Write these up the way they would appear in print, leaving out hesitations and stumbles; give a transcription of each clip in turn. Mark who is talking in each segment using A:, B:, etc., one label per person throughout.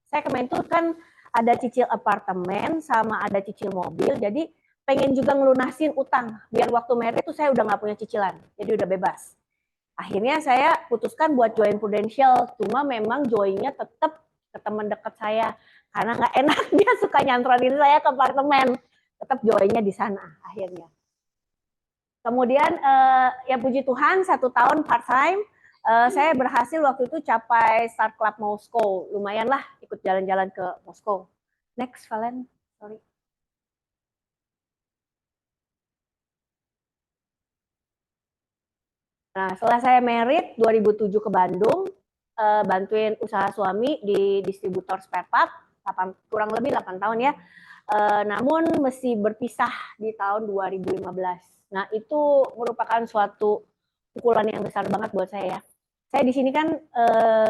A: Saya kemarin tuh kan ada cicil apartemen sama ada cicil mobil, jadi pengen juga ngelunasin utang biar waktu merit itu saya udah nggak punya cicilan, jadi udah bebas. Akhirnya saya putuskan buat join Prudential, cuma memang joinnya tetap ke teman dekat saya karena nggak enak dia suka nyantronin saya ke apartemen, tetap joinnya di sana akhirnya. Kemudian ya puji Tuhan 1 tahun part time saya berhasil waktu itu capai Start Club Moskow, lumayan lah ikut jalan-jalan ke Moskow. Next, Valen, sorry. Nah, setelah saya merit 2007 ke Bandung, bantuin usaha suami di distributor spare part, kurang lebih 8 tahun ya. Namun mesti berpisah di tahun 2015. Nah, itu merupakan suatu pukulan yang besar banget buat saya. Saya di sini kan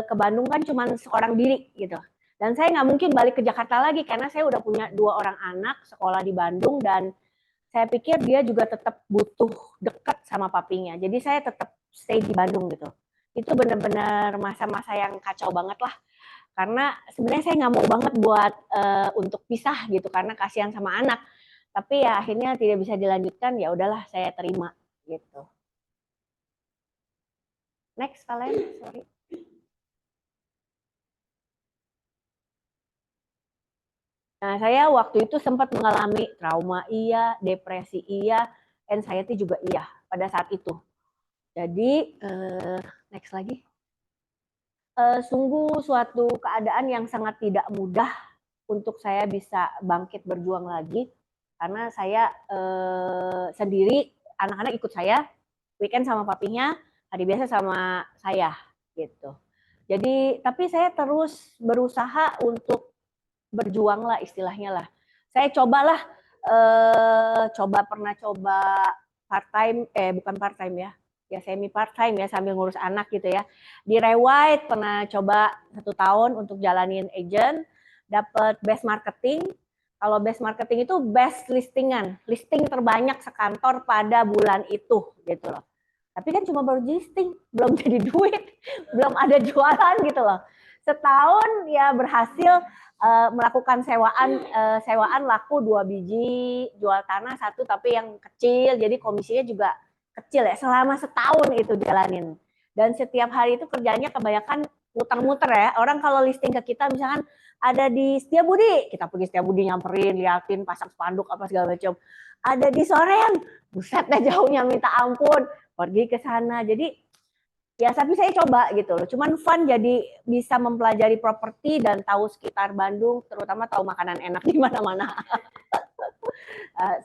A: ke Bandung kan cuma seorang diri gitu. Dan saya nggak mungkin balik ke Jakarta lagi karena saya udah punya 2 orang anak sekolah di Bandung dan saya pikir dia juga tetap butuh dekat sama papinya. Jadi saya tetap stay di Bandung gitu. Itu benar-benar masa-masa yang kacau banget lah. Karena sebenarnya saya nggak mau banget buat untuk pisah gitu karena kasihan sama anak. Tapi ya akhirnya tidak bisa dilanjutkan, ya udahlah saya terima gitu. Next, Valen, sorry. Nah, saya waktu itu sempat mengalami trauma iya, depresi iya, anxiety juga iya pada saat itu. Jadi, next lagi. Sungguh suatu keadaan yang sangat tidak mudah untuk saya bisa bangkit berjuang lagi. Karena saya sendiri, anak-anak ikut saya, weekend sama papinya, hari biasa sama saya gitu. Jadi, tapi saya terus berusaha untuk berjuang lah istilahnya lah. Saya cobalah, pernah coba part time, bukan part time ya semi part time ya sambil ngurus anak gitu ya. Di Rewide pernah coba 1 tahun untuk jalanin agent, dapat best marketing. Kalau best marketing itu best listingan, listing terbanyak sekantor pada bulan itu gitu loh. Tapi kan cuma baru listing, belum jadi duit, belum ada jualan gitu loh. Setahun ya berhasil melakukan sewaan laku 2 biji, jual tanah 1 tapi yang kecil, jadi komisinya juga kecil ya. Selama setahun itu jalanin. Dan setiap hari itu kerjanya kebanyakan muter-muter ya. Orang kalau listing ke kita misalkan ada di Setiabudi, kita pergi Setiabudi nyamperin, liatin, pasang spanduk apa segala macam. Ada di Soreang, buset deh jauhnya minta ampun, pergi ke sana. Jadi ya tapi saya coba gitu loh. Cuman fun jadi bisa mempelajari properti dan tahu sekitar Bandung, terutama tahu makanan enak di mana-mana.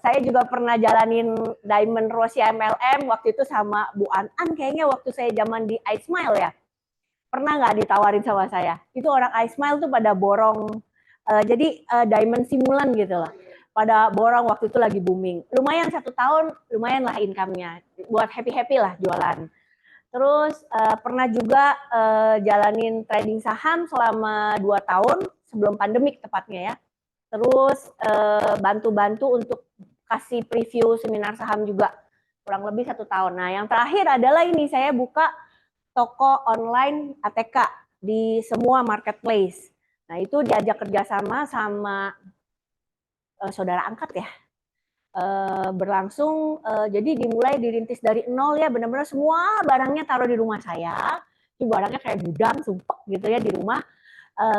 A: Saya juga pernah jalanin Diamond Rose MLM waktu itu sama Bu An kayaknya waktu saya zaman di iSmile ya. Pernah nggak ditawarin sama saya? Itu orang iSmile tuh pada borong, jadi diamond simulan gitu loh. Pada borong waktu itu lagi booming. Lumayan 1 tahun, lumayan lah income-nya. Buat happy-happy lah jualan. Terus pernah juga jalanin trading saham selama 2 tahun sebelum pandemik tepatnya ya. Terus bantu-bantu untuk kasih preview seminar saham juga kurang lebih 1 tahun. Nah yang terakhir adalah ini saya buka toko online ATK di semua marketplace. Nah itu diajak kerjasama sama saudara angkat ya. Berlangsung jadi dimulai dirintis dari nol ya, benar-benar semua barangnya taruh di rumah saya. Itu barangnya kayak gudang sumpek gitu ya di rumah.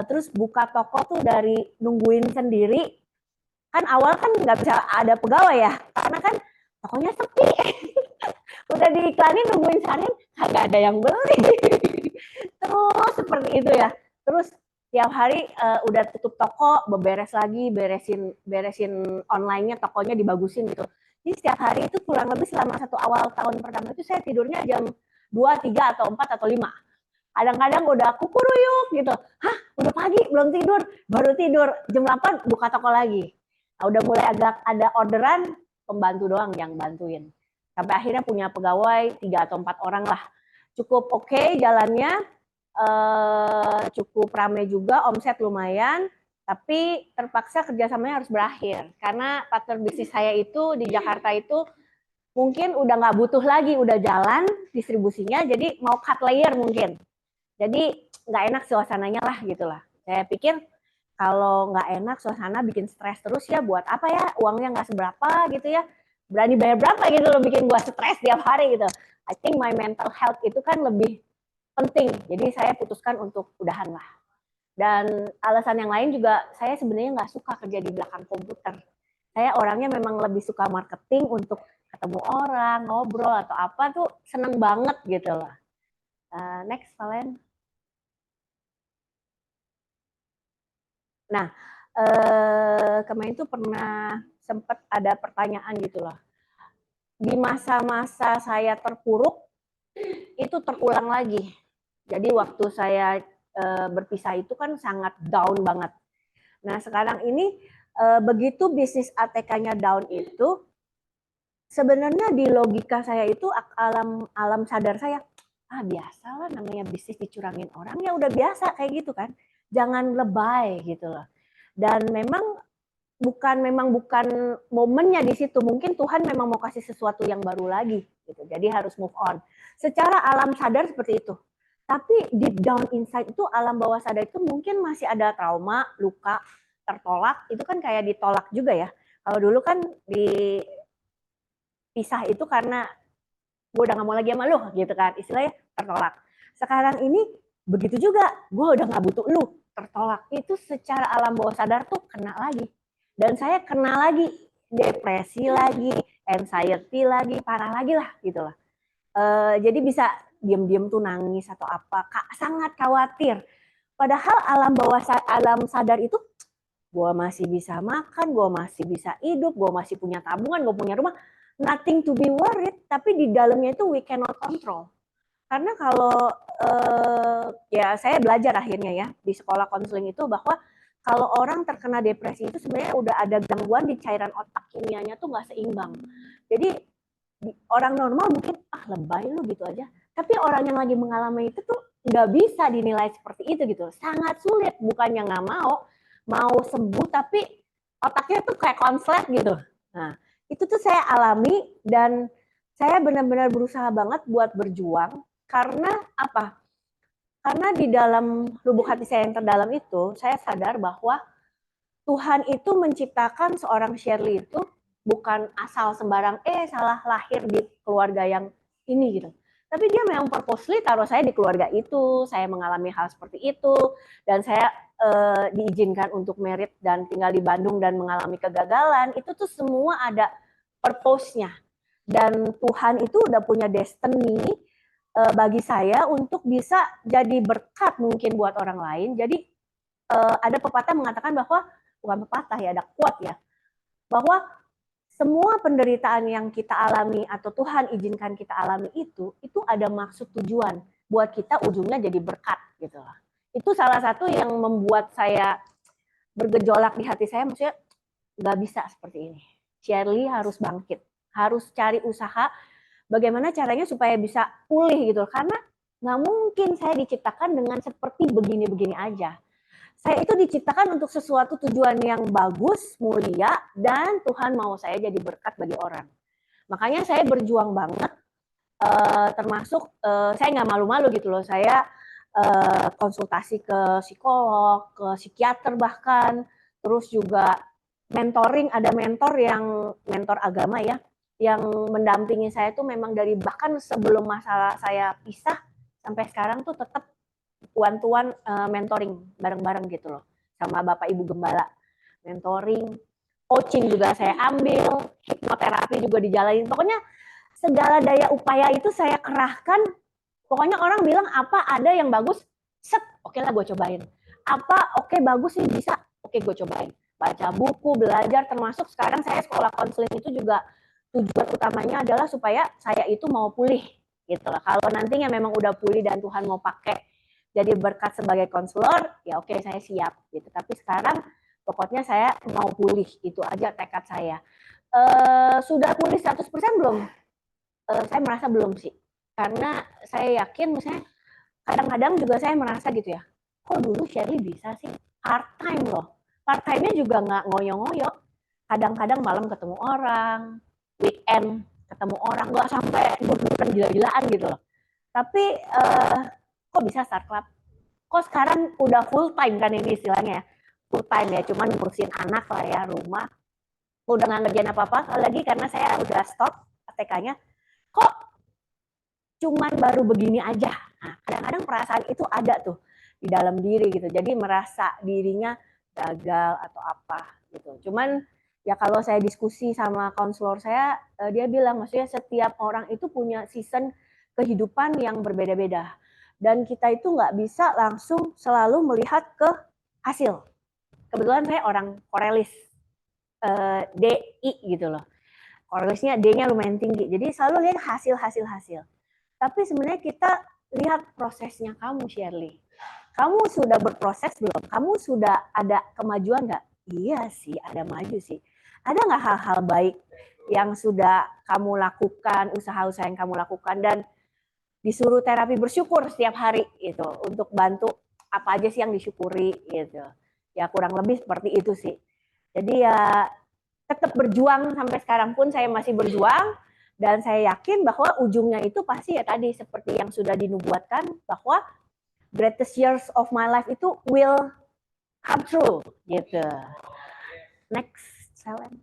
A: Terus buka toko tuh dari nungguin sendiri. Kan awal kan nggak bisa ada pegawai ya, karena kan tokonya sepi. Udah diiklanin nungguin seharian kagak ada yang beli. Terus seperti itu ya. Terus tiap hari udah tutup toko, beberes lagi, beresin online-nya, tokonya dibagusin gitu. Jadi setiap hari itu kurang lebih selama 1 awal tahun pertama itu saya tidurnya jam 2, 3, atau 4, atau 5. Kadang-kadang udah kukuruyuk gitu. Hah, udah pagi, belum tidur. Baru tidur, jam 8 buka toko lagi. Nah, udah mulai agak ada orderan, pembantu doang yang bantuin. Sampai akhirnya punya pegawai 3 atau 4 orang lah. Cukup oke jalannya, cukup ramai juga, omset lumayan, tapi terpaksa kerjasamanya harus berakhir karena partner bisnis saya itu di Jakarta itu mungkin udah nggak butuh lagi, udah jalan distribusinya, jadi mau cut layer mungkin, jadi nggak enak suasananya lah gitulah. Saya pikir Kalau nggak enak, suasana bikin stres terus ya, buat apa ya, uangnya nggak seberapa gitu ya, berani bayar berapa gitu loh, bikin gua stres tiap hari gitu. I think my mental health itu kan lebih penting, jadi saya putuskan untuk udahan lah. Dan alasan yang lain juga, saya sebenarnya nggak suka kerja di belakang komputer. Saya orangnya memang lebih suka marketing, untuk ketemu orang, ngobrol atau apa tuh seneng banget gitu loh. Next, Valen. Nah, kemarin tuh pernah sempat ada pertanyaan gitu loh. Di masa-masa saya terpuruk, itu terulang lagi. Jadi waktu saya berpisah itu kan sangat down banget. Nah, sekarang ini begitu bisnis ATK-nya down itu, sebenarnya di logika saya itu, alam alam sadar saya, biasalah namanya bisnis dicurangin orang, ya udah biasa kayak gitu kan. Jangan lebay gitu loh. Dan memang bukan momennya di situ. Mungkin Tuhan memang mau kasih sesuatu yang baru lagi gitu. Jadi harus move on. Secara alam sadar seperti itu. Tapi deep down inside itu, alam bawah sadar itu mungkin masih ada trauma, luka, tertolak. Itu kan kayak ditolak juga ya. Kalau dulu kan dipisah itu karena gue udah gak mau lagi sama lu gitu kan. Istilahnya tertolak. Sekarang ini begitu juga. Gue udah gak butuh lu, tertolak. Itu secara alam bawah sadar tuh kena lagi. Dan saya kena lagi, depresi lagi, anxiety lagi, parah lagi lah gitu lah. Jadi bisa diam-diam tuh nangis atau apa, sangat khawatir. Padahal alam sadar itu, gue masih bisa makan, gue masih bisa hidup, gue masih punya tabungan, gue punya rumah, nothing to be worried. Tapi di dalamnya itu we cannot control. Karena kalau ya saya belajar akhirnya ya di sekolah konseling itu, bahwa kalau orang terkena depresi itu sebenarnya udah ada gangguan di cairan otak, kimianya tuh nggak seimbang. Jadi orang normal mungkin lebay lu gitu aja. Tapi orang yang lagi mengalami itu tuh nggak bisa dinilai seperti itu gitu. Sangat sulit, bukannya nggak mau sembuh, tapi otaknya tuh kayak konslet gitu. Nah, itu tuh saya alami, dan saya benar-benar berusaha banget buat berjuang. Karena apa? Karena di dalam lubuk hati saya yang terdalam itu, saya sadar bahwa Tuhan itu menciptakan seorang Shirley itu bukan asal sembarang salah lahir di keluarga yang ini gitu. Tapi dia memang purposely taruh saya di keluarga itu, saya mengalami hal seperti itu, dan saya diizinkan untuk merit dan tinggal di Bandung dan mengalami kegagalan. Itu tuh semua ada purpose-nya. Dan Tuhan itu udah punya destiny bagi saya untuk bisa jadi berkat mungkin buat orang lain. Jadi ada pepatah mengatakan bahwa, bukan pepatah ya, ada quote ya, bahwa semua penderitaan yang kita alami atau Tuhan izinkan kita alami itu ada maksud tujuan buat kita ujungnya jadi berkat gitu lah. Itu salah satu yang membuat saya bergejolak di hati saya, maksudnya nggak bisa seperti ini. Shirley harus bangkit, harus cari usaha bagaimana caranya supaya bisa pulih gitu. Karena nggak mungkin saya diciptakan dengan seperti begini-begini aja. Saya itu diciptakan untuk sesuatu tujuan yang bagus, mulia, dan Tuhan mau saya jadi berkat bagi orang. Makanya saya berjuang banget, termasuk saya nggak malu-malu gitu loh. Saya konsultasi ke psikolog, ke psikiater bahkan, terus juga mentoring, ada mentor agama ya, yang mendampingi saya tuh memang dari bahkan sebelum masalah saya pisah sampai sekarang tuh tetap one-to-one mentoring bareng-bareng gitu loh sama Bapak Ibu Gembala. Mentoring, coaching juga saya ambil, hipnoterapi juga dijalanin. Pokoknya segala daya upaya itu saya kerahkan. Pokoknya orang bilang apa ada yang bagus, set, oke lah gue cobain. Apa oke bagus nih bisa, oke gue cobain. Baca buku, belajar, termasuk sekarang saya sekolah konseling itu juga tujuan utamanya adalah supaya saya itu mau pulih gitu lah. Kalau nantinya memang udah pulih dan Tuhan mau pakai jadi berkat sebagai konselor, ya oke saya siap gitu. Tapi sekarang pokoknya saya mau pulih, itu aja tekad saya. Sudah pulih 100% belum? Saya merasa belum sih. Karena saya yakin, misalnya kadang-kadang juga saya merasa gitu ya, kok dulu Shirley bisa sih part time loh. Part time-nya juga nggak ngoyo-ngoyo. Kadang-kadang malam ketemu orang, weekend ketemu orang, nggak sampai bukan gila-gilaan gitu loh. Tapi kok bisa start club? Kok sekarang udah full time kan ini istilahnya ya? full time ya, cuman ngurusin anak lah ya, rumah. Udah nggak ngerjain apa-apa lagi karena saya udah stop ATK-nya. Kok cuman baru begini aja? Nah, kadang-kadang perasaan itu ada tuh di dalam diri gitu. Jadi merasa dirinya gagal atau apa gitu. Cuman ya kalau saya diskusi sama konselor saya, dia bilang maksudnya setiap orang itu punya season kehidupan yang berbeda-beda. Dan kita itu nggak bisa langsung selalu melihat ke hasil. Kebetulan saya orang Korelis, DI gitu loh. Korelisnya D-nya lumayan tinggi. Jadi selalu lihat hasil. Tapi sebenarnya kita lihat prosesnya kamu, Shirley. Kamu sudah berproses belum? Kamu sudah ada kemajuan nggak? Iya sih, ada maju sih. Ada nggak hal-hal baik yang sudah kamu lakukan, usaha-usaha yang kamu lakukan, dan disuruh terapi bersyukur setiap hari gitu untuk bantu apa aja sih yang disyukuri gitu. Ya kurang lebih seperti itu sih. Jadi ya tetap berjuang sampai sekarang pun saya masih berjuang, dan saya yakin bahwa ujungnya itu pasti ya tadi seperti yang sudah dinubuatkan bahwa greatest years of my life itu will come true gitu. Next, Selen.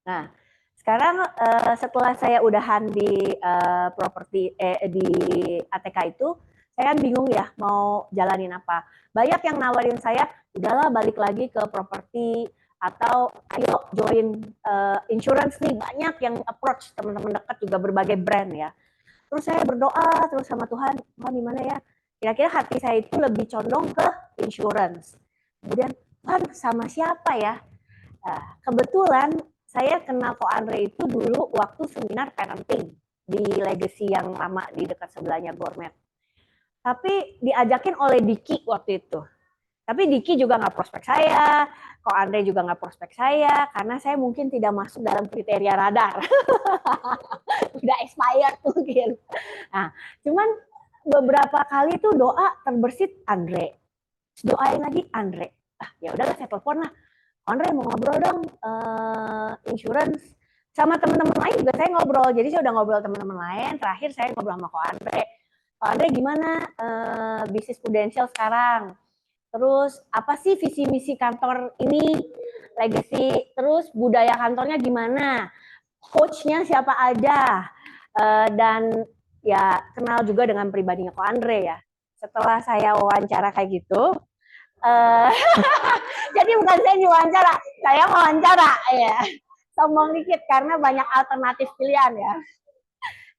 A: Nah, sekarang setelah saya udahan di properti di ATK itu, saya kan bingung ya mau jalanin apa. Banyak yang nawarin saya, udahlah balik lagi ke properti atau ayo join insurance nih, banyak yang approach teman-teman dekat juga berbagai brand ya. Terus saya berdoa terus sama Tuhan, Tuhan gimana ya? Kira-kira hati saya itu lebih condong ke insurance. Kemudian, Tuhan sama siapa ya? Kebetulan saya kenal Ko Andre itu dulu waktu seminar parenting di Legacy yang lama di dekat sebelahnya Gourmet. Tapi diajakin oleh Diki waktu itu. Tapi Diki juga nggak prospek saya, Ko Andre juga nggak prospek saya, karena saya mungkin tidak masuk dalam kriteria radar. Udah expired mungkin. Nah, cuman beberapa kali tuh doa terbersit Andre. Doain lagi Andre. Ya udahlah saya telepon lah. Andre mau ngobrol dong insurance. Sama teman-teman lain juga saya ngobrol. Jadi saya udah ngobrol teman-teman lain. Terakhir saya ngobrol sama Ko Andre. Ko Andre gimana bisnis Prudential sekarang? Terus apa sih visi misi kantor ini? Legacy. Terus budaya kantornya gimana? Coachnya siapa aja? Dan ya kenal juga dengan pribadinya Ko Andre ya. Setelah saya wawancara kayak gitu, jadi bukan saya diwawancara, saya wawancara ya. Sombong dikit karena banyak alternatif pilihan ya.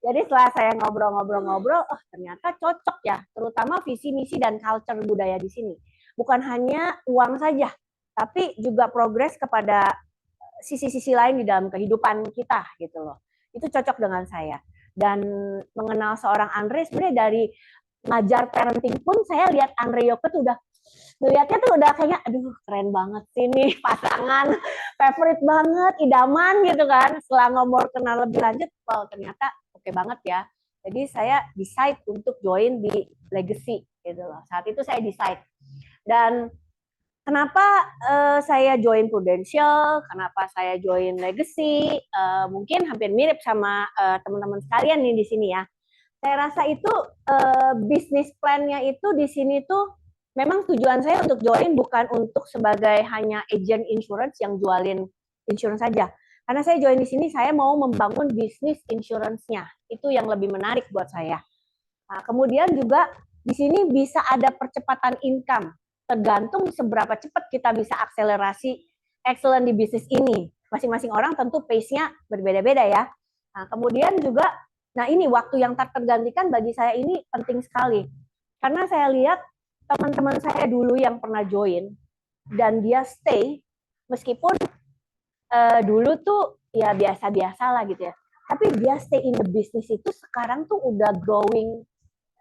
A: Jadi setelah saya ngobrol-ngobrol, oh ternyata cocok ya, terutama visi misi dan culture budaya di sini. Bukan hanya uang saja, tapi juga progres kepada sisi-sisi lain di dalam kehidupan kita gitu loh. Itu cocok dengan saya. Dan mengenal seorang Andre sebenarnya dari ngajar parenting pun saya lihat Andre Yoke tuh udah ngeliatnya tuh udah kayaknya aduh keren banget sih nih pasangan favorite banget, idaman gitu kan. Setelah ngobrol kenal lebih lanjut, wow ternyata oke banget ya. Jadi saya decide untuk join di Legacy gitu loh. Saat itu saya decide. Dan kenapa saya join Prudential, kenapa saya join Legacy, mungkin hampir mirip sama teman-teman sekalian nih di sini ya. Saya rasa itu bisnis plan-nya itu di sini tuh memang tujuan saya untuk join bukan untuk sebagai hanya agent insurance yang jualin insurance saja. Karena saya join di sini saya mau membangun bisnis insurance-nya. Itu yang lebih menarik buat saya. Nah, kemudian juga di sini bisa ada percepatan income. Tergantung seberapa cepat kita bisa akselerasi excellent di bisnis ini. Masing-masing orang tentu pace-nya berbeda-beda ya. Nah, kemudian juga, nah ini waktu yang tak tergantikan bagi saya ini penting sekali. Karena saya lihat teman-teman saya dulu yang pernah join, dan dia stay, meskipun dulu tuh ya biasa-biasa lah gitu ya. Tapi dia stay in the business itu sekarang tuh udah growing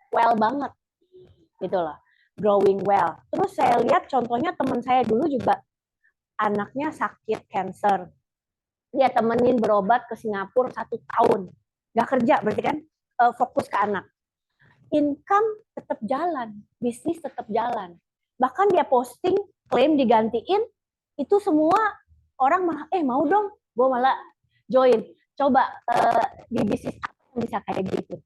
A: well banget gitu loh, growing well. Terus saya lihat contohnya teman saya dulu juga anaknya sakit cancer, dia temenin berobat ke Singapura 1 tahun, nggak kerja berarti kan, fokus ke anak. Income tetap jalan, bisnis tetap jalan. Bahkan dia posting klaim digantiin, itu semua orang malah mau dong, gue malah join. Coba di bisnis apa bisa kayak gitu?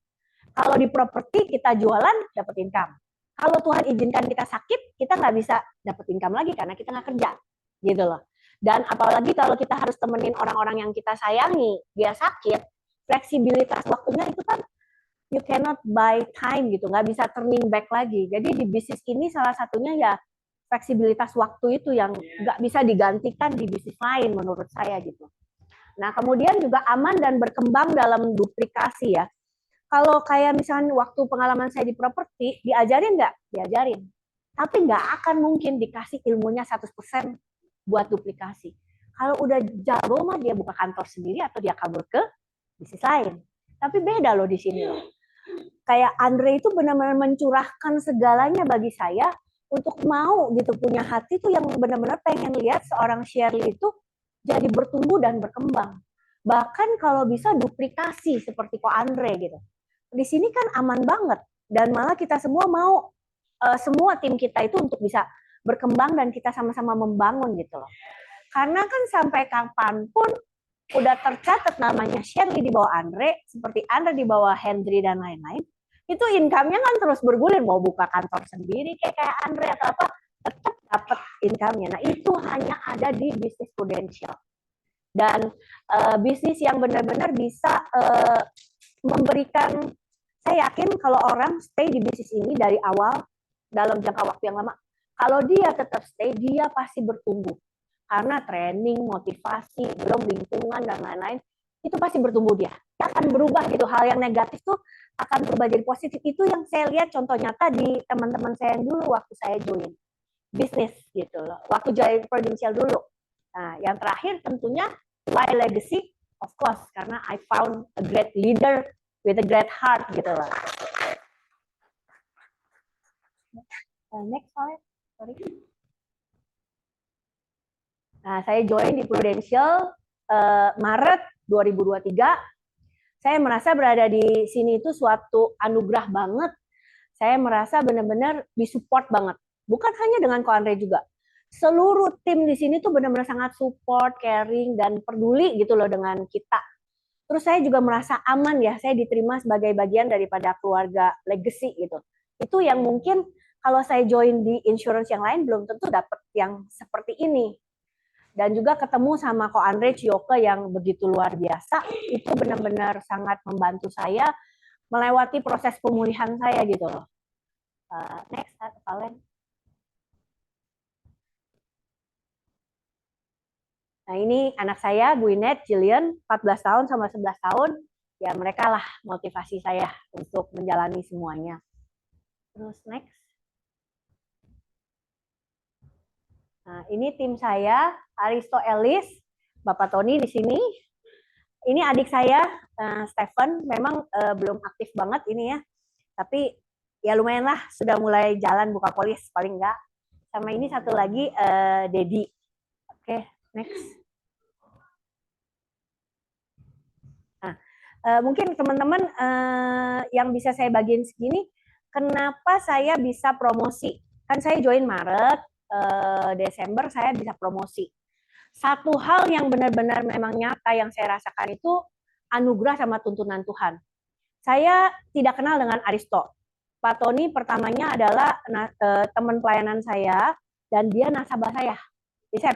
A: Kalau di properti kita jualan dapat income. Kalau Tuhan izinkan kita sakit, kita nggak bisa dapet income lagi karena kita nggak kerja, gitu loh. Dan apalagi kalau kita harus temenin orang-orang yang kita sayangi, dia sakit, fleksibilitas waktunya itu kan you cannot buy time gitu, nggak bisa turning back lagi. Jadi di bisnis ini salah satunya ya fleksibilitas waktu itu yang nggak bisa digantikan di bisnis lain menurut saya gitu. Nah kemudian juga aman dan berkembang dalam duplikasi ya. Kalau kayak misalnya waktu pengalaman saya di properti, diajarin nggak? Diajarin. Tapi nggak akan mungkin dikasih ilmunya 100% buat duplikasi. Kalau udah jago mah dia buka kantor sendiri atau dia kabur ke bisnis lain. Tapi beda loh di sini loh. Kayak Andre itu benar-benar mencurahkan segalanya bagi saya untuk mau gitu punya hati tuh yang benar-benar pengen lihat seorang Shirley itu jadi bertumbuh dan berkembang. Bahkan kalau bisa duplikasi seperti Ko Andre gitu. Di sini kan aman banget dan malah kita semua mau semua tim kita itu untuk bisa berkembang dan kita sama-sama membangun gitu loh. Karena kan sampai kapanpun udah tercatat namanya Shirley di bawah Andre, seperti Andre di bawah Hendry dan lain-lain, itu income-nya kan terus bergulir, mau buka kantor sendiri kayak Andre atau apa, tetap dapat income-nya. Nah itu hanya ada di bisnis Prudential. Dan bisnis yang benar-benar bisa memberikan, saya yakin kalau orang stay di bisnis ini dari awal dalam jangka waktu yang lama, kalau dia tetap stay, dia pasti bertumbuh. Karena training, motivasi, belum lingkungan dan lain-lain, itu pasti bertumbuh dia. Dia akan berubah gitu, hal yang negatif tuh akan berubah jadi positif. Itu yang saya lihat contoh nyata di teman-teman saya yang dulu waktu saya join bisnis gitu loh. Waktu join Prudential dulu. Nah, yang terakhir tentunya why legacy, of course, karena I found a great leader with a great heart gitu loh. Next slide, sorry. Nah, saya join di Prudential Maret 2023. Saya merasa berada di sini itu suatu anugerah banget. Saya merasa benar-benar disupport banget. Bukan hanya dengan Ko Andre juga. Seluruh tim di sini tuh benar-benar sangat support, caring, dan peduli gitu loh dengan kita. Terus saya juga merasa aman ya, saya diterima sebagai bagian daripada keluarga legacy gitu. Itu yang mungkin kalau saya join di insurance yang lain belum tentu dapat yang seperti ini. Dan juga ketemu sama Ko Andre Cioke yang begitu luar biasa, itu benar-benar sangat membantu saya melewati proses pemulihan saya gitu loh. Next, Valen. Nah ini anak saya, Guinet, Jillian, 14 tahun sama 11 tahun. Ya mereka lah motivasi saya untuk menjalani semuanya. Terus next. Nah ini tim saya, Aristo Ellis, Bapak Tony di sini. Ini adik saya, Stephen, memang belum aktif banget ini ya. Tapi ya lumayan lah, sudah mulai jalan buka polis, paling enggak. Sama ini satu lagi, Dedi. Oke, next. Nah, mungkin teman-teman yang bisa saya bagiin segini, kenapa saya bisa promosi? Kan saya join Maret, Desember saya bisa promosi. Satu hal yang benar-benar memang nyata yang saya rasakan itu anugerah sama tuntunan Tuhan. Saya tidak kenal dengan Aristo. Pak Tony pertamanya adalah teman pelayanan saya dan dia nasabah saya. Jadi saya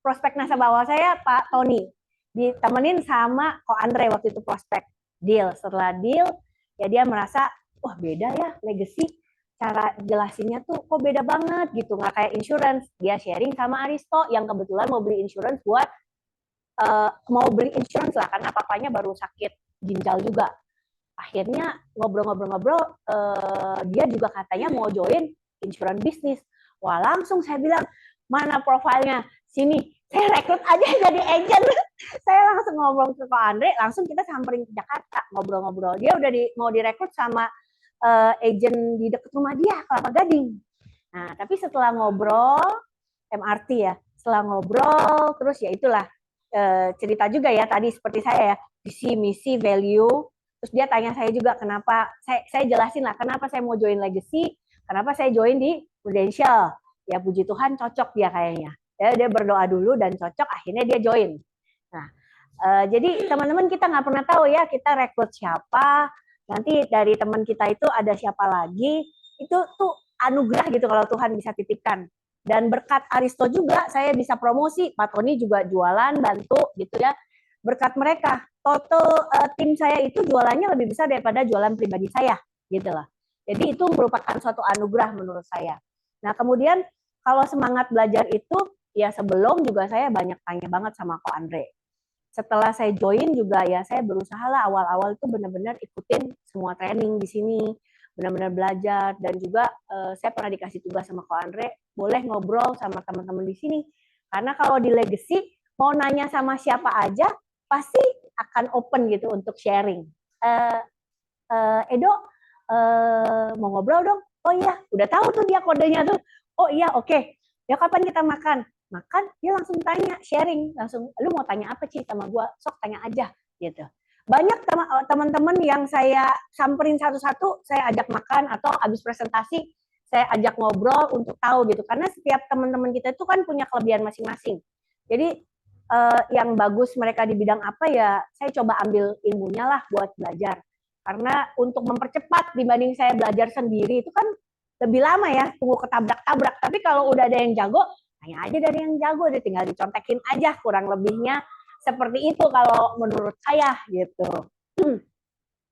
A: prospek nasabah saya Pak Tony. Ditemenin sama Ko Andre waktu itu prospek deal. Setelah deal ya dia merasa wah beda ya legacy, cara jelasinnya tuh kok beda banget gitu, nggak kayak insurance. Dia sharing sama Aristo yang kebetulan mau beli insurance buat mau beli insurance lah karena papanya baru sakit ginjal juga. Akhirnya ngobrol-ngobrol dia juga katanya mau join insurance bisnis. Wah langsung saya bilang mana profilnya, sini saya rekrut aja jadi agent. Saya langsung ngobrol ke Ko Andre, langsung kita samperin ke Jakarta ngobrol-ngobrol. Dia udah mau direkrut sama agent di dekat rumah dia, Kelapa Gading. Nah, tapi setelah ngobrol, MRT ya, setelah ngobrol, terus ya itulah cerita juga ya tadi seperti saya ya, visi, misi, value. Terus dia tanya saya juga kenapa, saya jelasin lah kenapa saya mau join Legacy, kenapa saya join di Prudential. Ya puji Tuhan cocok dia kayaknya. Ya, dia berdoa dulu dan cocok, akhirnya dia join. Nah, jadi teman-teman kita nggak pernah tahu ya kita rekrut siapa, nanti dari teman kita itu ada siapa lagi, itu tuh anugerah gitu kalau Tuhan bisa titipkan. Dan berkat Aristo juga saya bisa promosi, Pak Tony juga jualan, bantu gitu ya. Berkat mereka, total tim saya itu jualannya lebih besar daripada jualan pribadi saya gitu lah. Jadi itu merupakan suatu anugerah menurut saya. Nah kemudian kalau semangat belajar itu ya sebelum juga saya banyak tanya banget sama Ko Andre. Setelah saya join juga ya saya berusaha lah awal-awal itu benar-benar ikutin semua training di sini, benar-benar belajar dan juga saya pernah dikasih tugas sama Ko Andre, boleh ngobrol sama teman-teman di sini. Karena kalau di Legacy mau nanya sama siapa aja pasti akan open gitu untuk sharing. Edo mau ngobrol dong. Oh iya, udah tahu tuh dia kodenya tuh. Oh iya, oke. Ya kapan kita makan? Makan, dia langsung tanya, sharing, langsung, lu mau tanya apa sih sama gua? Sok tanya aja, gitu. Banyak teman-teman yang saya samperin satu-satu, saya ajak makan atau habis presentasi saya ajak ngobrol untuk tahu gitu. Karena setiap teman-teman kita itu kan punya kelebihan masing-masing. Jadi yang bagus mereka di bidang apa ya, saya coba ambil ilmunya lah buat belajar. Karena untuk mempercepat dibanding saya belajar sendiri itu kan lebih lama ya, tunggu ketabrak-tabrak. Tapi kalau udah ada yang jago, tanya aja dari yang jago, dia tinggal dicontekin aja, kurang lebihnya seperti itu kalau menurut saya gitu.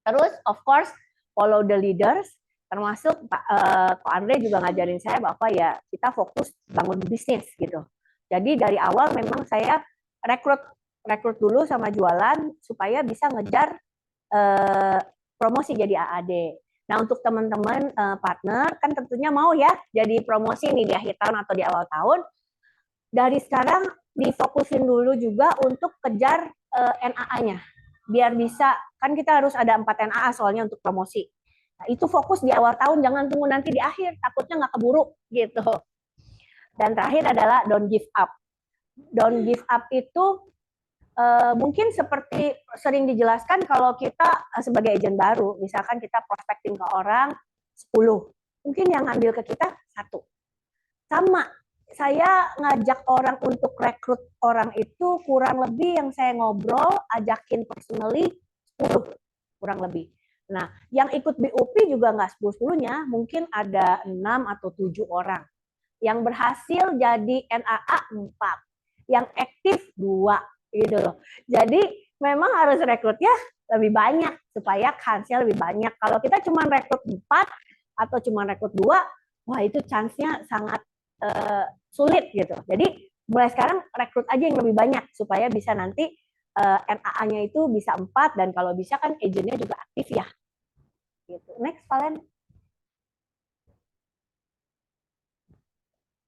A: Terus of course follow the leaders, termasuk Pak Andre juga ngajarin saya bahwa ya kita fokus bangun bisnis gitu. Jadi dari awal memang saya rekrut dulu sama jualan supaya bisa ngejar promosi jadi AAD. Nah untuk teman-teman partner kan tentunya mau ya jadi promosi nih di akhir tahun atau di awal tahun. Dari sekarang difokusin dulu juga untuk kejar NAA-nya. Biar bisa, kan kita harus ada 4 NAA soalnya untuk promosi. Nah itu fokus di awal tahun, jangan tunggu nanti di akhir, takutnya nggak keburu gitu. Dan terakhir adalah don't give up. Don't give up itu mungkin seperti sering dijelaskan kalau kita sebagai agent baru, misalkan kita prospecting ke orang 10, mungkin yang ngambil ke kita 1. Sama, saya ngajak orang untuk rekrut orang itu kurang lebih yang saya ngobrol, ajakin personally 10, kurang lebih. Nah, yang ikut BOP juga nggak 10-10-nya, mungkin ada 6 atau 7 orang. Yang berhasil jadi NAA 4, yang aktif 2, gitu loh. Jadi memang harus rekrutnya lebih banyak supaya kansnya lebih banyak. Kalau kita cuma rekrut 4 atau cuma rekrut 2, wah itu chance-nya sangat sulit gitu. Jadi mulai sekarang rekrut aja yang lebih banyak supaya bisa nanti NAA-nya itu bisa 4 dan kalau bisa kan agentnya juga aktif ya. Gitu. Next, Valen.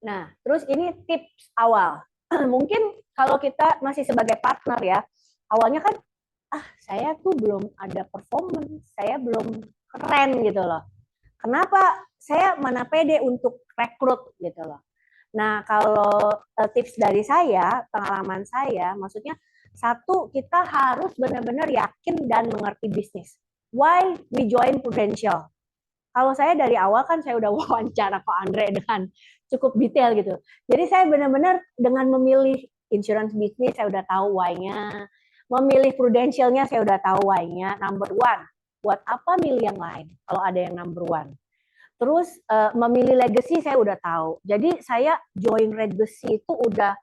A: Nah, terus ini tips awal. Mungkin kalau kita masih sebagai partner ya, awalnya kan saya tuh belum ada performance, saya belum keren gitu loh. Kenapa saya mana pede untuk rekrut gitu loh. Nah kalau tips dari saya, pengalaman saya, maksudnya satu kita harus benar-benar yakin dan mengerti bisnis. Why we join Prudential? Kalau saya dari awal kan saya udah wawancara Pak Andre dengan cukup detail gitu. Jadi saya benar-benar dengan memilih insurance bisnis saya udah tahu why-nya, memilih prudentialnya saya udah tahu why-nya, number one. Buat apa milih yang lain kalau ada yang number one? Terus memilih legacy saya udah tahu. Jadi saya join legacy itu udah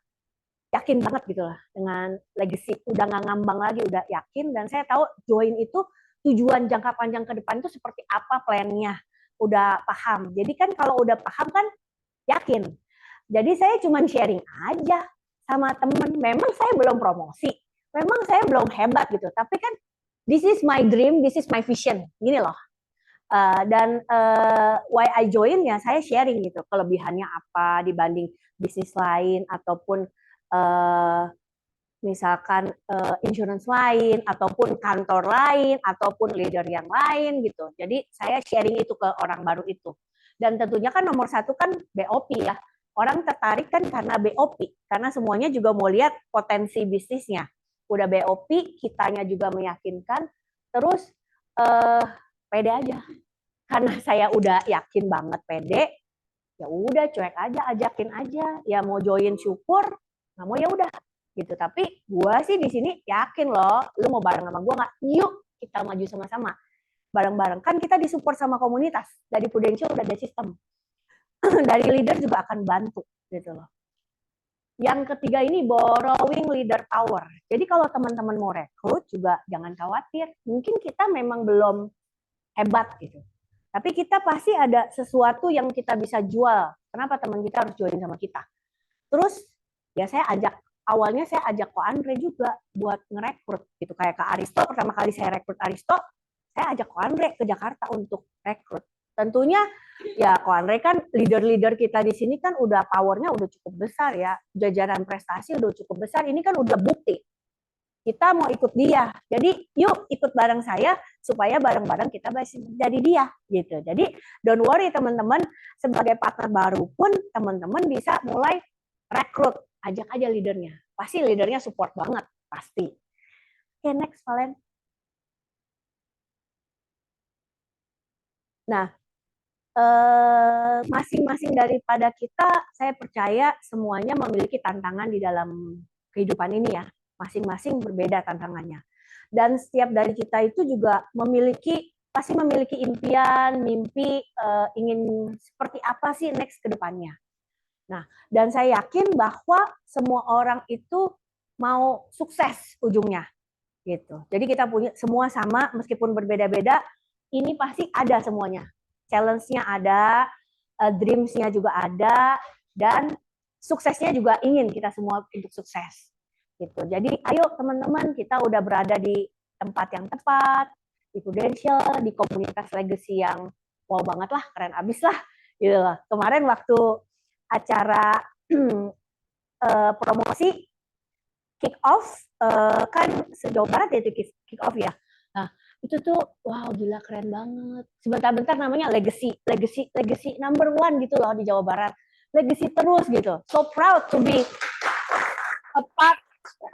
A: yakin banget gitu lah dengan legacy. Udah nggak ngambang lagi, udah yakin. Dan saya tahu join itu tujuan jangka panjang ke depan itu seperti apa plannya. Udah paham. Jadi kan kalau udah paham kan yakin. Jadi saya cuma sharing aja sama temen. Memang saya belum promosi. Memang saya belum hebat gitu. Tapi kan this is my dream, this is my vision. Gini loh. Dan why I join ya saya sharing gitu. Kelebihannya apa dibanding bisnis lain ataupun misalkan insurance lain ataupun kantor lain ataupun leader yang lain gitu. Jadi saya sharing itu ke orang baru itu. Dan tentunya kan nomor satu kan BOP ya. Orang tertarik kan karena BOP, karena semuanya juga mau lihat potensi bisnisnya. Udah BOP, kitanya juga meyakinkan, terus pede aja. Karena saya udah yakin banget pede, ya udah cuek aja, ajakin aja. Ya mau join syukur, nggak mau ya udah gitu. Tapi gua sih di sini yakin loh, lu mau bareng sama gua nggak? Yuk kita maju sama-sama bareng-bareng. Kan kita disupport sama komunitas dari Prudential udah ada sistem. dari leader juga akan bantu gitu loh. Yang ketiga ini borrowing leader power. Jadi kalau teman-teman mau rekrut juga jangan khawatir. Mungkin kita memang belum hebat gitu. Tapi kita pasti ada sesuatu yang kita bisa jual. Kenapa teman kita harus join sama kita? Terus ya awalnya saya ajak Ko Andre juga buat ngerekrut gitu. Kayak Kak Aristo, pertama kali saya rekrut Aristo, saya ajak Ko Andre ke Jakarta untuk rekrut. Tentunya ya Ko Andre kan leader-leader kita di sini kan udah powernya udah cukup besar ya. Jajaran prestasi udah cukup besar. Ini kan udah bukti. Kita mau ikut dia. Jadi yuk ikut bareng saya supaya bareng-bareng kita bisa jadi dia gitu. Jadi don't worry teman-teman, sebagai partner baru pun teman-teman bisa mulai rekrut. Ajak aja leadernya. Pasti leadernya support banget, pasti. Oke, next Valen. Nah, masing-masing daripada kita, saya percaya semuanya memiliki tantangan di dalam kehidupan ini ya. Masing-masing berbeda tantangannya. Dan setiap dari kita itu juga pasti memiliki impian, mimpi, ingin seperti apa sih next ke depannya. Nah, dan saya yakin bahwa semua orang itu mau sukses ujungnya. Gitu. Jadi kita punya semua sama, meskipun berbeda-beda, ini pasti ada semuanya. Challenge-nya ada, dreams-nya juga ada, dan suksesnya juga ingin kita semua untuk sukses. Gitu. Jadi ayo teman-teman, kita udah berada di tempat yang tepat, di Prudential, di komunitas legacy yang wow banget lah, keren abis lah. Gitu. Kemarin waktu acara promosi kick off kan se-Jawa Barat ya itu kick off ya. Nah, itu tuh wow gila keren banget. Sebentar-bentar namanya legacy number 1 gitu loh di Jawa Barat. Legacy terus gitu. So proud to be a part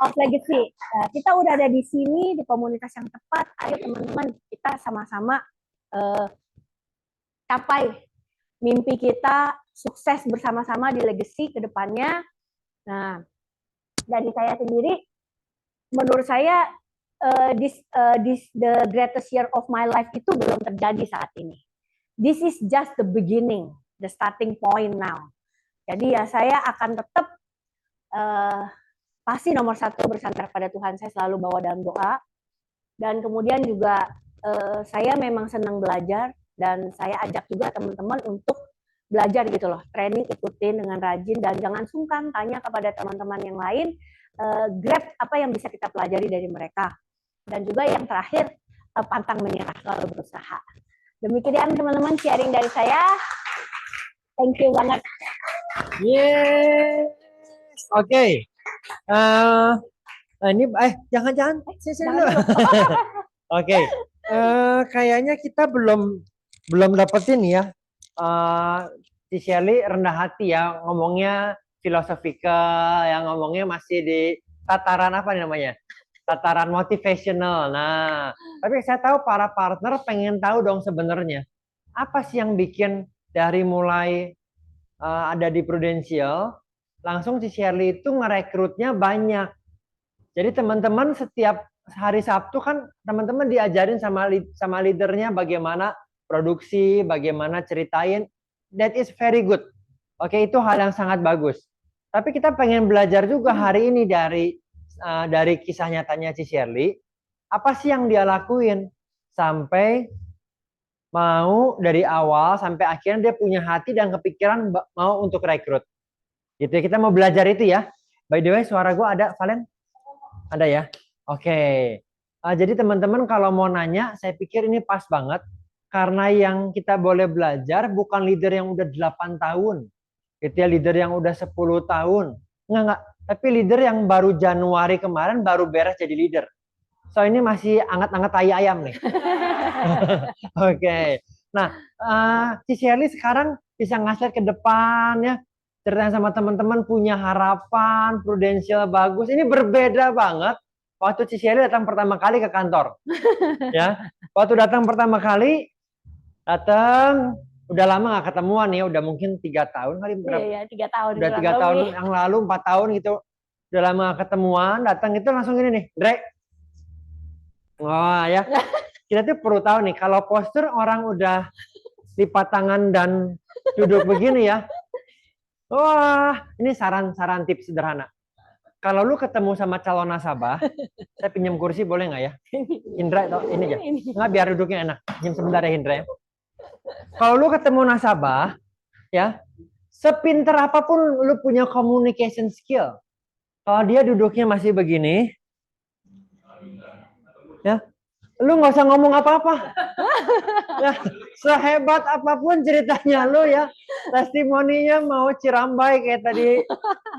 A: of legacy. Nah, kita udah ada di sini di komunitas yang tepat. Ayo teman-teman, kita sama-sama capai mimpi kita, sukses bersama-sama di legacy ke depannya. Nah, dari saya sendiri, menurut saya the greatest year of my life itu belum terjadi saat ini. This is just the beginning, the starting point now. Jadi ya saya akan tetap pasti nomor 1 bersandar pada Tuhan. Saya selalu bawa dalam doa. Dan kemudian juga saya memang senang belajar dan saya ajak juga teman-teman untuk belajar gitu loh, training ikutin dengan rajin dan jangan sungkan tanya kepada teman-teman yang lain, grab apa yang bisa kita pelajari dari mereka. Dan juga yang terakhir, pantang menyerah kalau berusaha. Demikian teman-teman sharing dari saya. Thank you banget.
B: Yes. Oke. Ini jangan. Oke. Kayaknya kita belum dapetin ya. Si Shelly rendah hati ya, ngomongnya filosofikal, yang ngomongnya masih di tataran apa namanya? Tataran motivational. Nah, tapi saya tahu para partner pengen tahu dong sebenarnya apa sih yang bikin dari mulai ada di Prudential, langsung si Shelly itu ngerekrutnya banyak. Jadi teman-teman setiap hari Sabtu kan teman-teman diajarin sama leadernya bagaimana produksi, bagaimana ceritain. That is very good. Oke, itu hal yang sangat bagus. Tapi kita pengen belajar juga hari ini dari kisah nyatanya si Shelly. Apa sih yang dia lakuin sampai mau dari awal sampai akhirnya dia punya hati dan kepikiran mau untuk rekrut. Gitu ya, kita mau belajar itu ya. By the way, suara gue ada, Valen? Ada ya? Oke. Jadi teman-teman kalau mau nanya, saya pikir ini pas banget. Karena yang kita boleh belajar bukan leader yang udah 8 tahun. Gitu ya, leader yang udah 10 tahun. Enggak. Tapi leader yang baru Januari kemarin baru beres jadi leader. So ini masih anget-anget tai ayam nih. Oke. Nah, si Shelly sekarang bisa ngasih ke depan ya. Cerita sama teman-teman punya harapan, Prudential bagus. Ini berbeda banget waktu si Shelly datang pertama kali ke kantor. Ya, waktu datang pertama kali, udah lama nggak ketemuan ya, udah mungkin 3 tahun kali berapa?
A: Iya, 3 tahun.
B: Udah 3 tahun yang lalu, 4 tahun gitu. Udah lama gak ketemuan, datang itu langsung gini nih, Dre. Wah ya, kita tuh perlu tahu nih, kalau postur orang udah lipat tangan dan duduk begini ya. Wah, ini saran-saran tips sederhana. Kalau lu ketemu sama calon nasabah, saya pinjam kursi boleh nggak ya? Indra, ini aja. Nggak, biar duduknya enak. Pinjam sebentar ya Indra ya. Kalau lu ketemu nasabah, ya, sepinter apapun lu punya communication skill, kalau dia duduknya masih begini, ya, lu nggak usah ngomong apa-apa. Ya, sehebat apapun ceritanya lu ya, testimoninya mau cirambai kayak tadi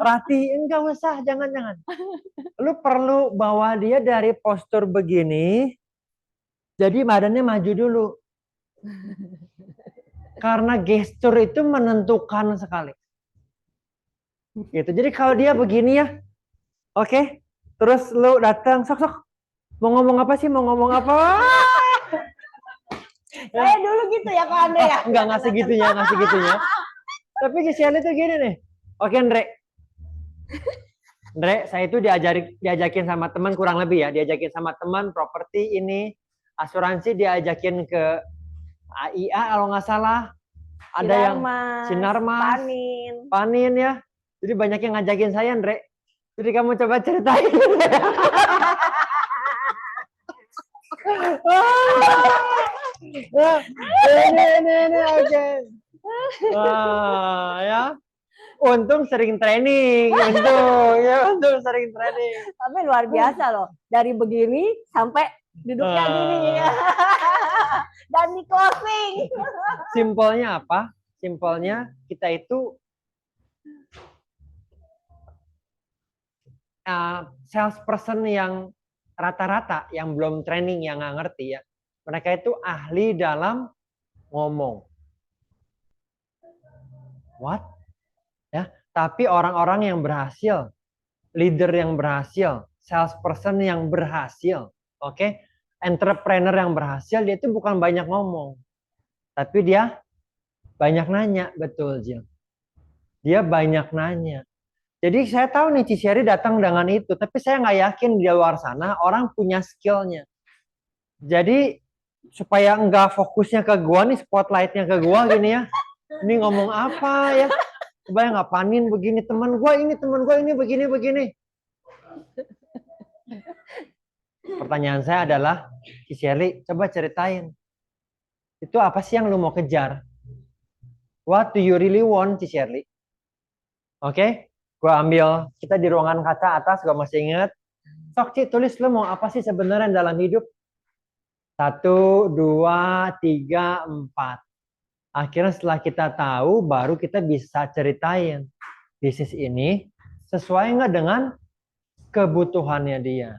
B: Rati, enggak usah, jangan-jangan. Lu perlu bawa dia dari postur begini, jadi badannya maju dulu. Karena gestur itu menentukan sekali. Gitu. Jadi kalau dia begini ya, oke, terus lu datang, sok-sok, mau ngomong apa sih, mau ngomong apa?
A: Saya dulu gitu ya Kak Andre ya.
B: Enggak segitunya, nggak segitunya. Tapi Giselle itu gini nih. Oke, Andre, saya itu diajakin sama teman kurang lebih ya, diajakin sama teman properti ini, asuransi diajakin ke AIA kalau nggak salah, ada yang Sinarmas, Panin ya. Jadi banyak yang ngajakin saya, Andre. Jadi kamu coba ceritain. ini oke. Ya. Untung sering training, untung sering training.
A: Tapi luar biasa loh, dari begini sampai duduknya gini ya. Dan di closing.
B: Simpelnya apa? Simpelnya kita itu salesperson yang rata-rata, yang belum training, yang nggak ngerti ya. Mereka itu ahli dalam ngomong. What? Ya, tapi orang-orang yang berhasil, leader yang berhasil, salesperson yang berhasil, oke, entrepreneur yang berhasil, dia itu bukan banyak ngomong, tapi dia banyak nanya, betul Jill. Dia banyak nanya. Jadi saya tahu nih Ciseri datang dengan itu, tapi saya nggak yakin di luar sana orang punya skillnya. Jadi supaya enggak fokusnya ke gua nih, spotlightnya ke gua gini ya, ini ngomong apa ya? Kebayang nggak, Panin begini, teman gue ini begini. Pertanyaan saya adalah, Ciseli, coba ceritain. Itu apa sih yang lu mau kejar? What do you really want, Ciseli? Oke, gue ambil, kita di ruangan kaca atas, gue masih ingat. Sok, Ci, tulis lu mau apa sih sebenarnya dalam hidup? 1, 2, 3, 4. Akhirnya setelah kita tahu, baru kita bisa ceritain bisnis ini sesuai nggak dengan kebutuhannya dia.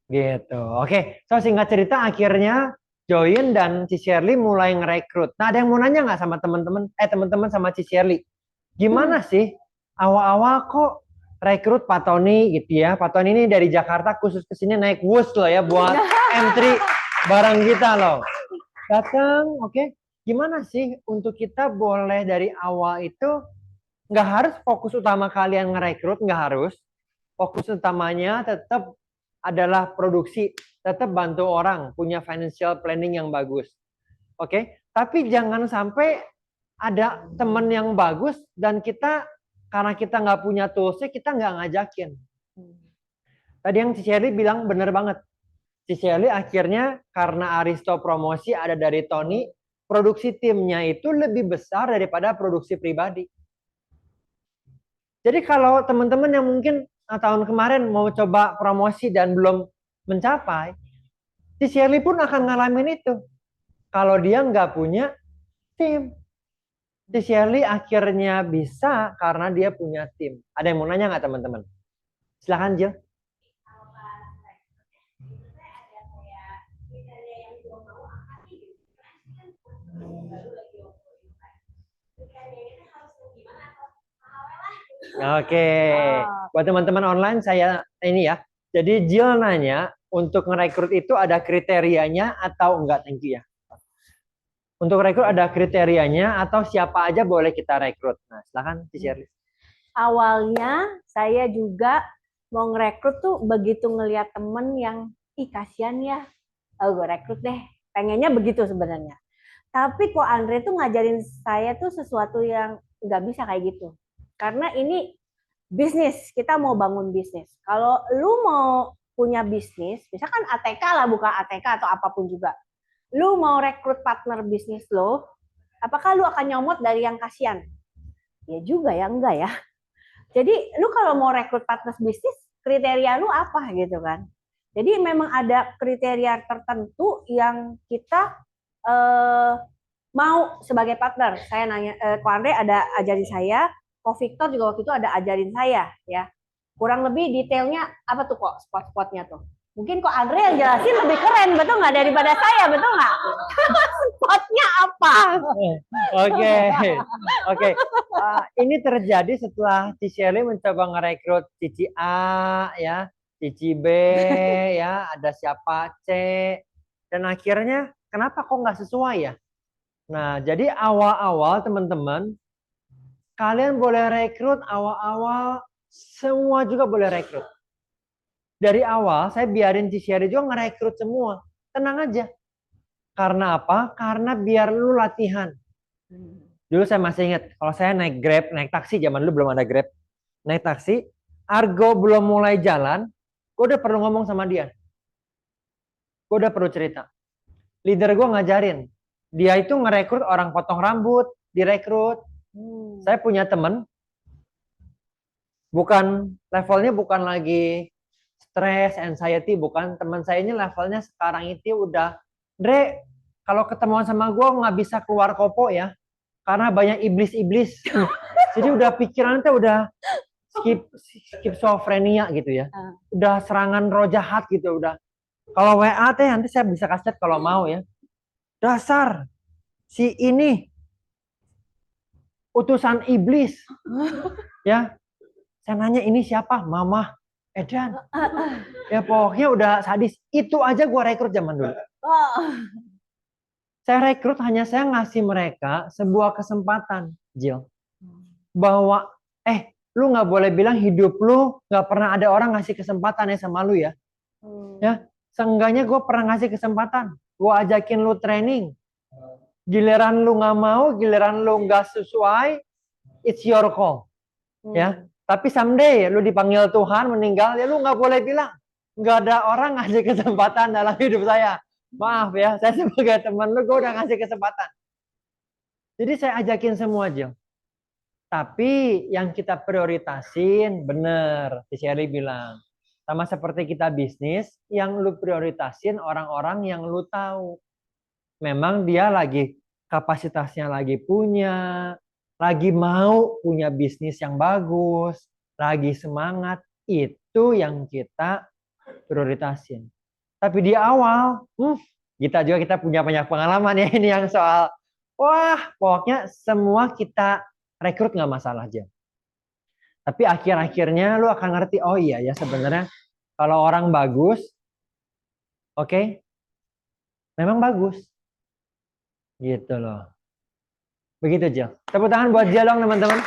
B: Gitu. Oke, so singkat cerita akhirnya Join dan Ci Shirley mulai ngerekrut. Nah, ada yang mau nanya nggak sama teman-teman sama Ci Shirley? Gimana sih awal-awal kok rekrut Pak Tony gitu ya? Pak Tony ini dari Jakarta khusus kesini naik bus loh ya buat entry barang kita loh. Datang, oke. Gimana sih untuk kita boleh dari awal itu nggak harus fokus utama kalian ngerekrut, nggak harus. Fokus utamanya tetap adalah produksi, tetap bantu orang, punya financial planning yang bagus. Oke, tapi jangan sampai ada teman yang bagus dan kita karena kita nggak punya toolsnya kita nggak ngajakin. Tadi yang Ci Shirley bilang bener banget. Ci Shirley akhirnya karena Aristo promosi ada dari Tony, produksi timnya itu lebih besar daripada produksi pribadi. Jadi kalau teman-teman yang mungkin tahun kemarin mau coba promosi dan belum mencapai, Ci Shirley pun akan ngalamin itu. Kalau dia nggak punya tim. Ci Shirley akhirnya bisa karena dia punya tim. Ada yang mau nanya nggak teman-teman? Silakan Jill. Oke, buat teman-teman online saya ini ya. Jadi Jill nanya, untuk ngerekrut itu ada kriterianya atau enggak? Thank you ya. Untuk rekrut ada kriterianya atau siapa aja boleh kita rekrut? Nah, silakan Ci Shirley.
A: Awalnya saya juga mau ngerekrut tuh begitu ngelihat temen yang, ih kasihan ya, gue rekrut deh. Pengennya begitu sebenarnya. Tapi kok Andre tuh ngajarin saya tuh sesuatu yang nggak bisa kayak gitu. Karena ini bisnis, kita mau bangun bisnis. Kalau lu mau punya bisnis, misalkan ATK lah, buka ATK atau apapun juga. Lu mau rekrut partner bisnis lo, apakah lu akan nyomot dari yang kasihan? Ya juga ya, enggak ya. Jadi lu kalau mau rekrut partner bisnis, kriteria lu apa gitu kan? Jadi memang ada kriteria tertentu yang kita eh, mau sebagai partner. Saya nanya, Ko Andre ada ajarin saya, Ko Victor juga waktu itu ada ajarin saya ya. Kurang lebih detailnya apa tuh kok spot-spotnya tuh. Mungkin kok Andre yang jelasin lebih keren, betul nggak daripada saya, betul nggak? Spotnya apa?
B: Oke, oke. Ini terjadi setelah Cici Eli mencoba ngerekrut Cici A, ya, Cici B, ya, ada siapa C, dan akhirnya kenapa kok nggak sesuai ya? Nah, jadi awal-awal teman-teman, kalian boleh rekrut awal-awal, semua juga boleh rekrut. Dari awal saya biarin Cici Eli juga ngerekrut semua, tenang aja. Karena apa? Karena biar lu latihan. Dulu saya masih ingat, kalau saya naik Grab, naik taksi, zaman dulu belum ada Grab. Naik taksi, Argo belum mulai jalan, gue udah perlu ngomong sama dia. Gue udah perlu cerita. Leader gue ngajarin, dia itu ngerekrut orang potong rambut, direkrut. Saya punya temen, bukan levelnya bukan lagi stress, anxiety, bukan. Teman saya ini levelnya sekarang itu udah, Dre, kalau ketemuan sama gue nggak bisa keluar kopo ya, karena banyak iblis-iblis. Jadi udah pikirannya tuh udah skizofrenia gitu ya. Udah serangan roh jahat gitu udah. Kalau WA teh nanti saya bisa kasih kalau mau ya. Dasar si ini utusan iblis. Ya. Saya nanya ini siapa? Mama Edan. Ya pokoknya udah sadis. Itu aja gua rekrut zaman dulu. Saya rekrut hanya saya ngasih mereka sebuah kesempatan, Jill. Bahwa lu nggak boleh bilang hidup lu nggak pernah ada orang ngasih kesempatan ya sama lu ya. Ya, seenggaknya gue pernah ngasih kesempatan. Gue ajakin lu training. Giliran lu nggak mau, giliran lu nggak sesuai, it's your call. Ya, tapi someday lu dipanggil Tuhan meninggal, ya lu nggak boleh bilang nggak ada orang ngasih kesempatan dalam hidup saya. Maaf ya, saya sebagai teman lu, gue udah ngasih kesempatan. Jadi saya ajakin semua aja. Tapi yang kita prioritasin, bener, si Sherry bilang. Sama seperti kita bisnis, yang lu prioritasin orang-orang yang lu tahu. Memang dia lagi kapasitasnya lagi punya, lagi mau punya bisnis yang bagus, lagi semangat, itu yang kita prioritasin. Tapi di awal, kita punya banyak pengalaman ya ini yang soal, wah pokoknya semua kita rekrut nggak masalah aja. Tapi akhir-akhirnya lu akan ngerti, oh iya ya sebenarnya kalau orang bagus, oke, memang bagus. Gitu loh. Begitu Jill. Tepuk tangan buat Jill dong teman-teman.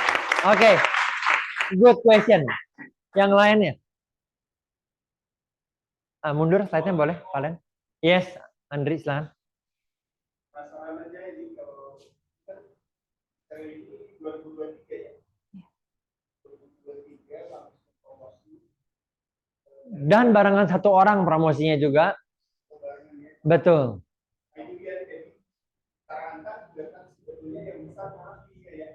B: Oke. Good question. Yang lainnya. Mundur slide-nya boleh kalian? Yes, Andri silahkan.
C: Masalah aja ini kalau dari 2023 ya. 2023 langsung promosi.
B: Dan barengan satu orang promosinya juga. Betul.
C: Ini dia jadi Taranta juga kan sebetulnya yang besar malah dia ya.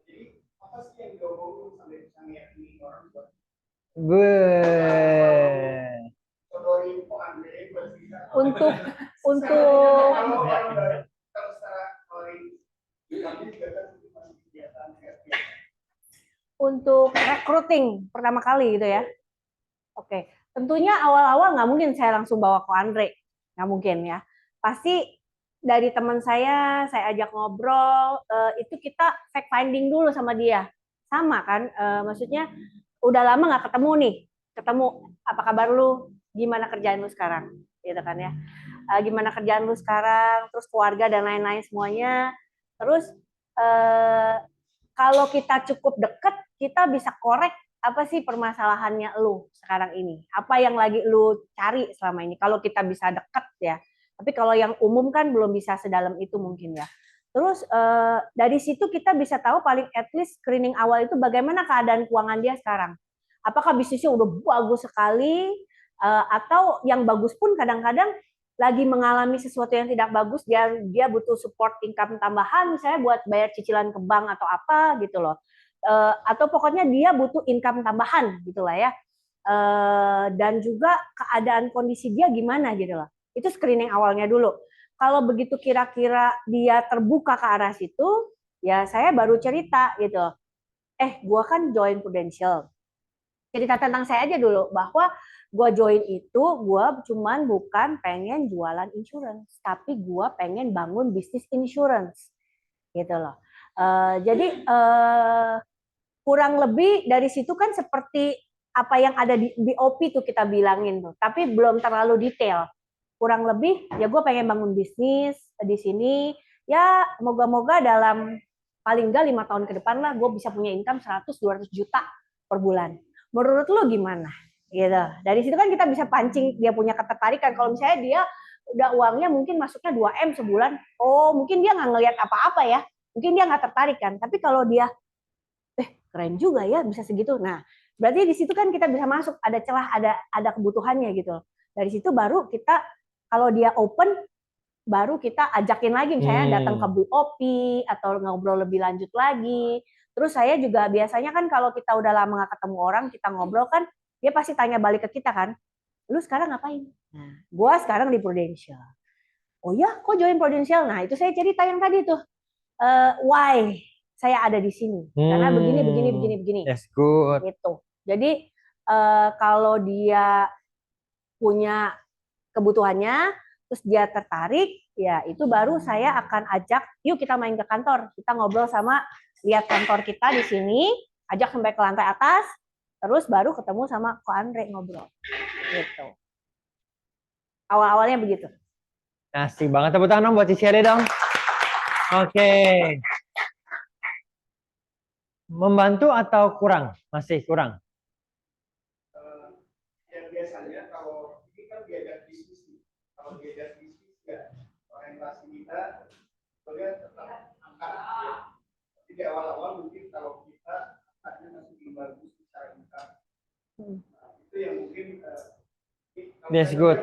C: Jadi apa sih yang diomongin sampai bisa ngeyakini orang buat sodorin kok Andre buat bisa.
A: Untuk
C: Kalau secara kami juga kan masih kegiatan
A: untuk recruiting pertama kali gitu ya. Oke, tentunya awal-awal nggak mungkin saya langsung bawa ke Andre, nggak mungkin ya. Pasti dari teman saya ajak ngobrol, itu kita fact finding dulu sama dia. Sama kan, maksudnya udah lama nggak ketemu nih, ketemu apa kabar lu, gimana kerjaan lu sekarang, gitu kan ya. Gimana kerjaan lu sekarang, terus keluarga dan lain-lain semuanya. Terus kalau kita cukup deket, kita bisa korek apa sih permasalahannya lu sekarang ini? Apa yang lagi lu cari selama ini? Kalau kita bisa deket ya. Tapi kalau yang umum kan belum bisa sedalam itu mungkin ya. Terus dari situ kita bisa tahu paling at least screening awal itu bagaimana keadaan keuangan dia sekarang. Apakah bisnisnya udah bagus sekali atau yang bagus pun kadang-kadang lagi mengalami sesuatu yang tidak bagus, dia butuh support income tambahan misalnya buat bayar cicilan ke bank atau apa gitu loh. Atau pokoknya dia butuh income tambahan gitulah ya. Dan juga keadaan kondisi dia gimana gitu loh. Itu screening awalnya dulu. Kalau begitu kira-kira dia terbuka ke arah situ, ya saya baru cerita gitu. Gua kan join Prudential. Cerita tentang saya aja dulu bahwa gua join itu, gua cuman bukan pengen jualan insurance, tapi gua pengen bangun bisnis insurance, gitu loh. Jadi kurang lebih dari situ kan seperti apa yang ada di BOP tuh kita bilangin tuh, tapi belum terlalu detail. Kurang lebih ya gue pengen bangun bisnis di sini, ya moga-moga dalam paling enggak 5 tahun ke depan lah gue bisa punya income 100-200 juta per bulan. Menurut lo gimana? Gitu. Dari situ kan kita bisa pancing dia punya ketertarikan. Kalau misalnya dia udah uangnya mungkin masuknya 2M sebulan, oh mungkin dia nggak ngelihat apa-apa ya, mungkin dia nggak tertarik kan. Tapi kalau dia keren juga ya bisa segitu. Nah, berarti di situ kan kita bisa masuk, ada celah, ada kebutuhannya gitu. Dari situ baru kita kalau dia open, baru kita ajakin lagi misalnya datang ke BOP atau ngobrol lebih lanjut lagi. Terus saya juga biasanya kan kalau kita udah lama gak ketemu orang, kita ngobrol kan, dia pasti tanya balik ke kita kan, lu sekarang ngapain? Nah, gua sekarang di Prudential. Oh ya, kok join Prudential? Nah, itu saya cerita yang tadi tuh. Why saya ada di sini? Karena begini.
B: That's good.
A: Gitu. Jadi kalau dia punya kebutuhannya, terus dia tertarik, ya itu baru saya akan ajak, yuk kita main ke kantor, kita ngobrol sama, lihat kantor kita di sini, ajak sampai ke lantai atas, terus baru ketemu sama Ko Andre ngobrol. Gitu. Awal-awalnya begitu.
B: Asik banget, tepuk tangan dong buat Cici Ade dong. Oke. Membantu atau kurang? Masih kurang?
C: Yang biasanya kalau ini kan diajak bisnis nih. Kalau diajak bisnis ya orientasi kita sebenarnya tetap angkat. Jadi di awal-awal mungkin kalau kita angkatnya masih belum bagus secara income. Nah, itu yang mungkin
B: That's good.